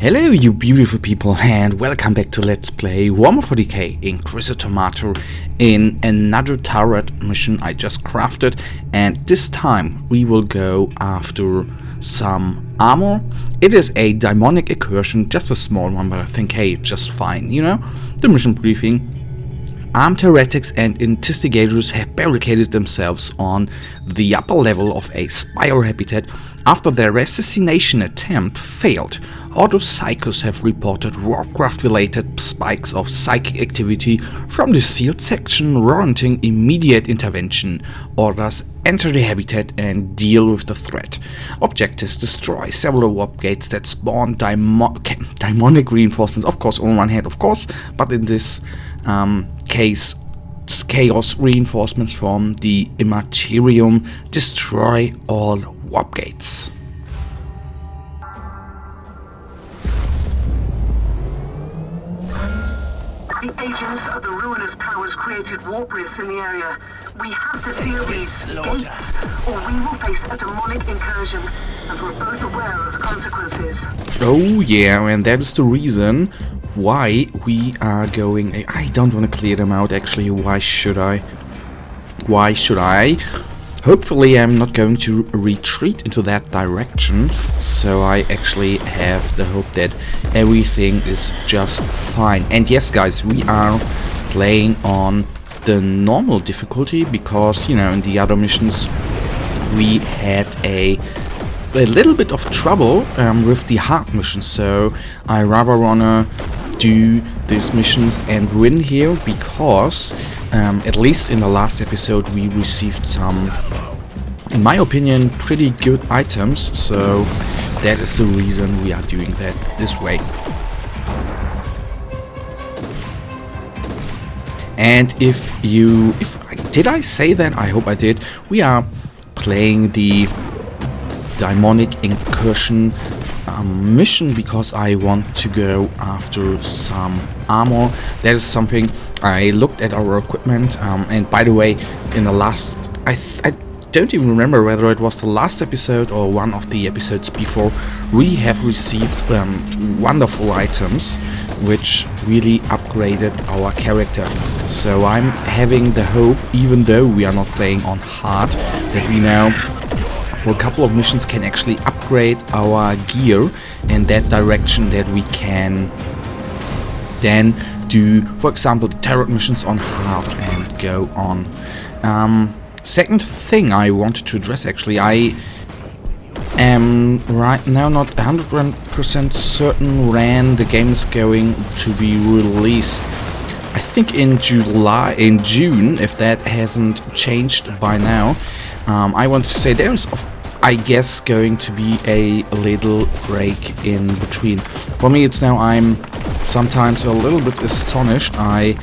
Hello you beautiful people and welcome back to Let's Play Warhammer 40k Inquisitor Martyr in another turret mission I just crafted, and this time we will go after some armor. It is a demonic incursion, just a small one, but I think hey, it's just fine, you know? The mission briefing. Armed heretics and investigators have barricaded themselves on the upper level of a spire habitat after their assassination attempt failed. Other psychos have reported Warcraft-related spikes of psychic activity from the sealed section, warranting immediate intervention. Orders: enter the habitat and deal with the threat. Objectives: destroy several warp gates that spawn demonic reinforcements. Of course, on one hand, of course, but in this case, chaos reinforcements from the Martyrium. Destroy all warp gates. The agents of the ruinous powers created warp rifts in the area. We have to seal these gates, or we will face a demonic incursion, and we're both aware of the consequences. Oh yeah, and that is the reason why we are going... I don't want to clear them out, actually. Why should I? Why should I? Hopefully I'm not going to retreat into that direction, so I actually have the hope that everything is just fine. And yes guys, we are playing on the normal difficulty because, you know, in the other missions we had a little bit of trouble with the hard missions, so I rather wanna do these missions and win here because at least in the last episode we received some, in my opinion, pretty good items, so that is the reason we are doing that this way. And did I say that? I hope I did. We are playing the demonic incursion mission because I want to go after some armor. That is something I looked at our equipment, and by the way, in the last, I don't even remember whether it was the last episode or one of the episodes before, we have received wonderful items which really upgraded our character. So I'm having the hope, even though we are not playing on hard, that we now for a couple of missions can actually upgrade our gear in that direction, that we can then do, for example, the turret missions on hard and go on. Second thing I wanted to address, actually, I am right now not 100% certain when the game is going to be released. I think in June, if that hasn't changed by now. I want to say there's, I guess, going to be a little break in between. For me, it's now, I'm sometimes a little bit astonished. I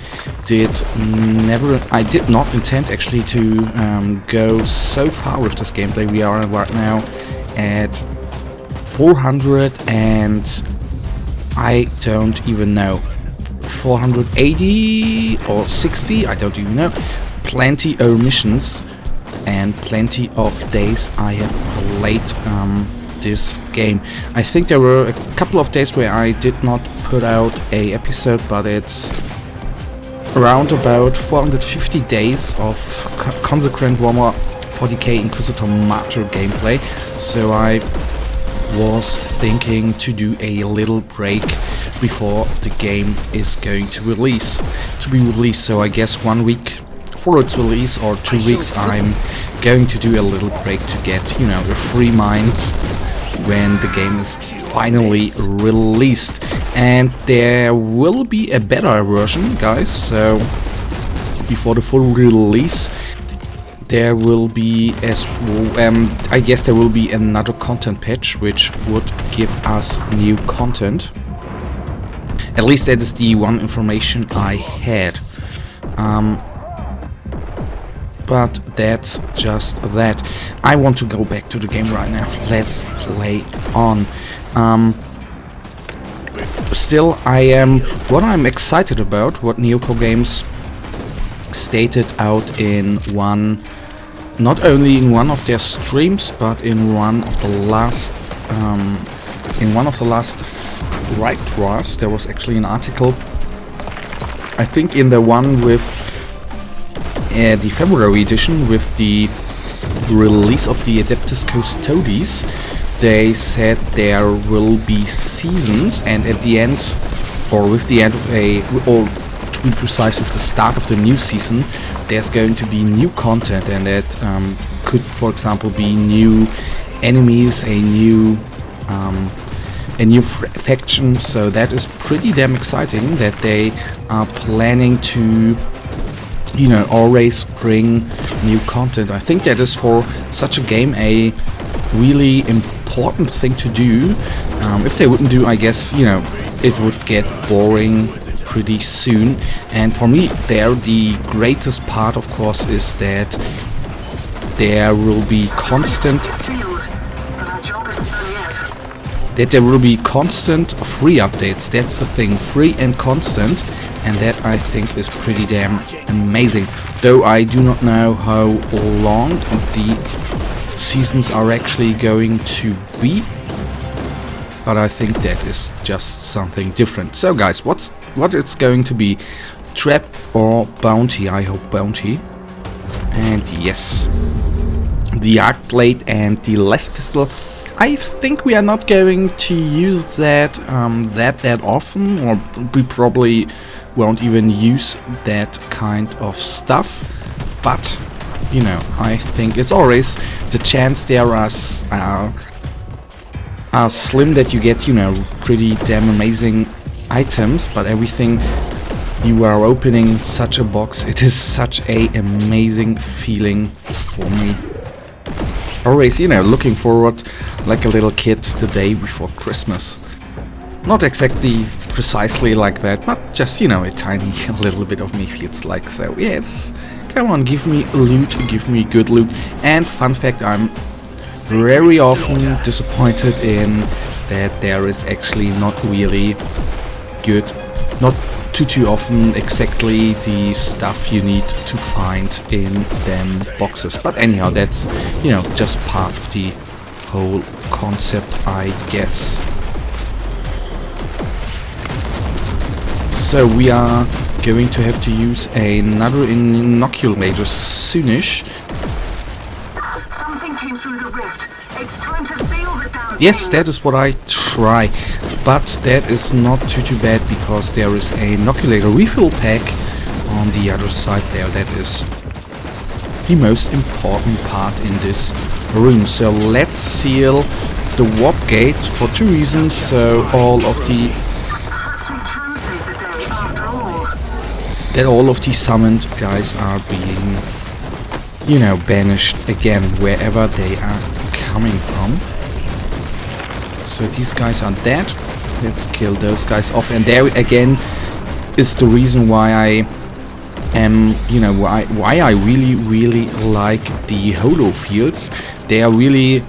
did not intend actually to go so far with this gameplay. We are right now at 400 and I don't even know, 480 or 60, I don't even know. Plenty of missions and plenty of days I have played this game. I think there were a couple of days where I did not put out a episode, but it's around about 450 days of consequent Warhammer 40k Inquisitor Martyr gameplay, so I was thinking to do a little break before the game is going to be released. So I guess 1 week for its release or 2 weeks I'm going to do a little break to get, you know, a free mind when the game is finally released. And there will be a better version, guys, so before the full release there will be, I guess there will be another content patch which would give us new content. At least that is the one information I had. But that's just that. I want to go back to the game right now. Let's play on. Still, what I'm excited about, what Neoco Games stated out in not only in one of their streams, but in one of the last write to us. There was actually an article, I think in the one with the February edition with the release of the Adeptus Custodes. They said there will be seasons, and at the end, or with the end of or to be precise, with the start of the new season, there's going to be new content, and that could, for example, be new enemies, a new faction. So that is pretty damn exciting that they are planning to, you know, always bring new content. I think that is for such a game a really important thing to do. If they wouldn't do, I guess, you know, it would get boring pretty soon. And for me, there the greatest part, of course, is that there will be constant free updates. That's the thing, free and constant, and that I think is pretty damn amazing. Though I do not know how long the seasons are actually going to be, but I think that is just something different. So guys, what it's going to be, trap or bounty? I hope bounty. And yes, the arc blade and the less pistol. I think we are not going to use that that often, or we probably won't even use that kind of stuff. But you know, I think it's always the chance there are slim that you get, you know, pretty damn amazing items. But everything you are opening such a box, it is such a amazing feeling for me. Always, you know, looking forward like a little kid the day before Christmas. Not exactly precisely like that, but just, you know, a tiny little bit of me feels like so. Yes, come on, give me loot, give me good loot. And fun fact, I'm very often disappointed in that there is actually not really good, not too often exactly the stuff you need to find in them boxes. But anyhow, that's, you know, just part of the whole concept, I guess. So we are going to have to use another inoculator soonish. Something came through the rift. It's time to seal the damn Yes, thing. that is what I try, but that is not too bad because there is a inoculator refill pack on the other side there. That is the most important part in this room. So let's seal the warp gate for two reasons. So all of the all of the summoned guys are being, you know, banished again wherever they are coming from. So these guys are dead. Let's kill those guys off. And there again is the reason why I am, you know, why I really like the holo fields. They are really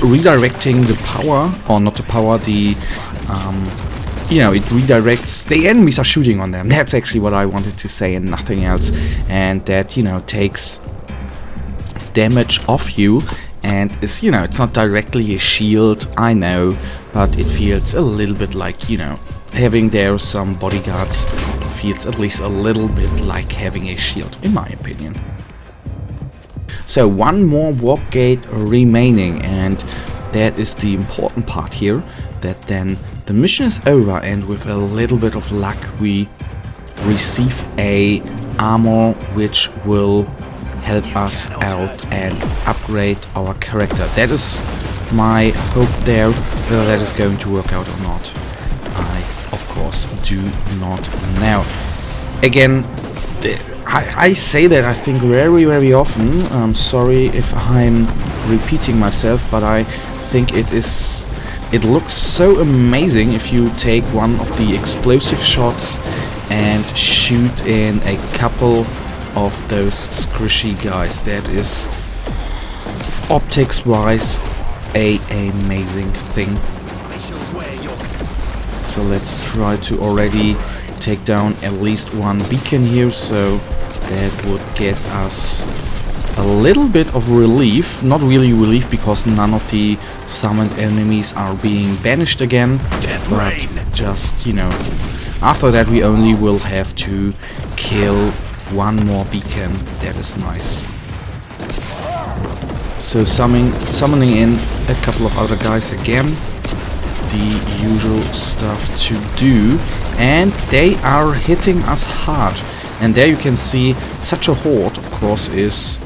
redirecting the power, or not the power, the you know, it redirects, the enemies are shooting on them. That's actually what I wanted to say and nothing else. And that, you know, takes damage off you and is, you know, it's not directly a shield, I know, but it feels a little bit like, you know, having there some bodyguards feels at least a little bit like having a shield, in my opinion. So one more warp gate remaining, and that is the important part here, that then the mission is over, and with a little bit of luck we receive a armor which will help us out and upgrade our character. That is my hope there. Whether that is going to work out or not, I of course do not know. Again, I say that I think very often. I'm sorry if I'm repeating myself, but I think it looks so amazing if you take one of the explosive shots and shoot in a couple of those squishy guys. That is, optics wise, a amazing thing. So let's try to already take down at least one beacon here, so that would get us a a little bit of relief. Not really relief, because none of the summoned enemies are being banished again. But just, you know, after that we only will have to kill one more beacon. That is nice. So summoning in a couple of other guys again. The usual stuff to do. And they are hitting us hard. And there you can see such a horde, of course, is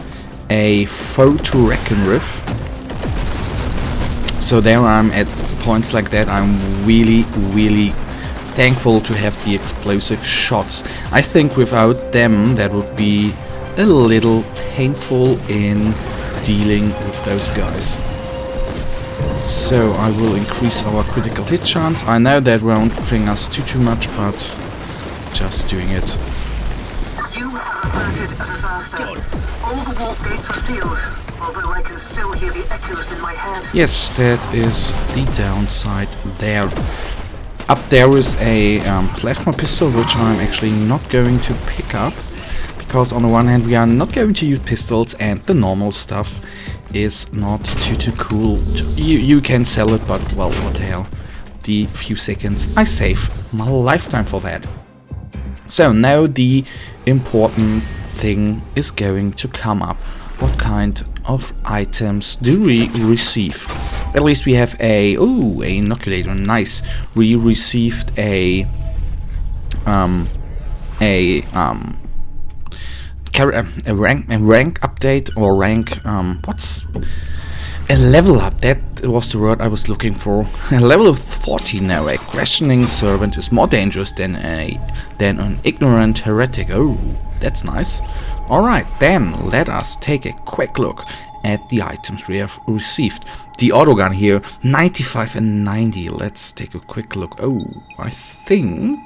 a foe to reckon with. So there I'm at points like that. I'm really, really thankful to have the explosive shots. I think without them that would be a little painful in dealing with those guys. So I will increase our critical hit chance. I know that won't bring us too much, but just doing it. You have averted a disaster. All the warp gates are sealed, although I can still hear the echoes in my head. Yes, that is the downside there. Up there is a plasma pistol, which I'm actually not going to pick up. Because on the one hand we are not going to use pistols, and the normal stuff is not too cool. You can sell it, but well, what the hell. The few seconds I save my lifetime for that. So now the important thing is going to come up. What kind of items do we receive? At least we have a inoculator. Nice. We received a rank update, or rank what's a level up. That was the word I was looking for. A level of 40 now. A questioning servant is more dangerous than an ignorant heretic. Oh, that's nice. Alright, then let us take a quick look at the items we have received. The autogun here, 95 and 90. Let's take a quick look. Oh, I think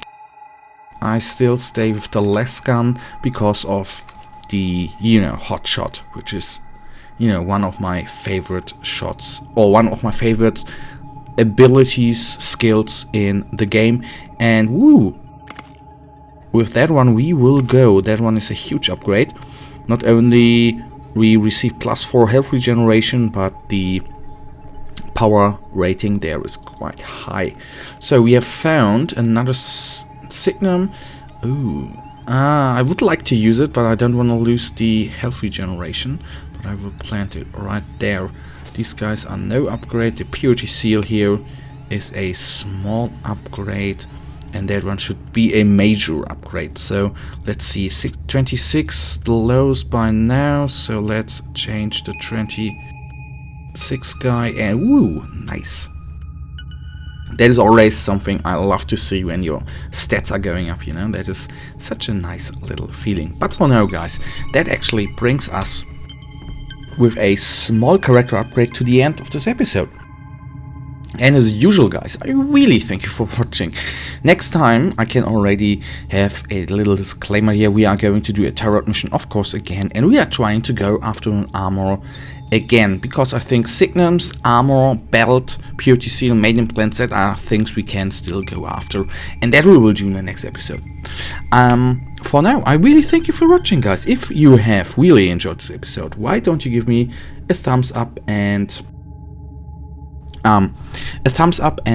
I still stay with the less gun because of the, you know, hot shot, which is, you know, one of my favorite shots, or one of my favorite abilities, skills in the game. And woo, with that one we will go. That one is a huge upgrade. Not only we receive +4 health regeneration, but the power rating there is quite high. So we have found another signum. Ooh, I would like to use it, but I don't want to lose the health regeneration. But I will plant it right there. These guys are no upgrade. The purity seal here is a small upgrade, and that one should be a major upgrade. So let's see, 26 the lowest by now, so let's change the 26 guy, and woo, nice. That is always something I love to see when your stats are going up, you know. That is such a nice little feeling. But for now, guys, that actually brings us with a small character upgrade to the end of this episode. And as usual, guys, I really thank you for watching. Next time, I can already have a little disclaimer here. We are going to do a tarot mission, of course, again. And we are trying to go after an armor again, because I think signums, armor, belt, purity seal, maiden plants, that are things we can still go after. And that we will do in the next episode. For now, I really thank you for watching, guys. If you have really enjoyed this episode, why don't you give me a thumbs up and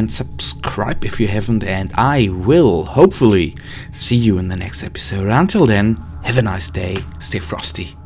subscribe if you haven't, and I will hopefully see you in the next episode. Until then, have a nice day, stay frosty.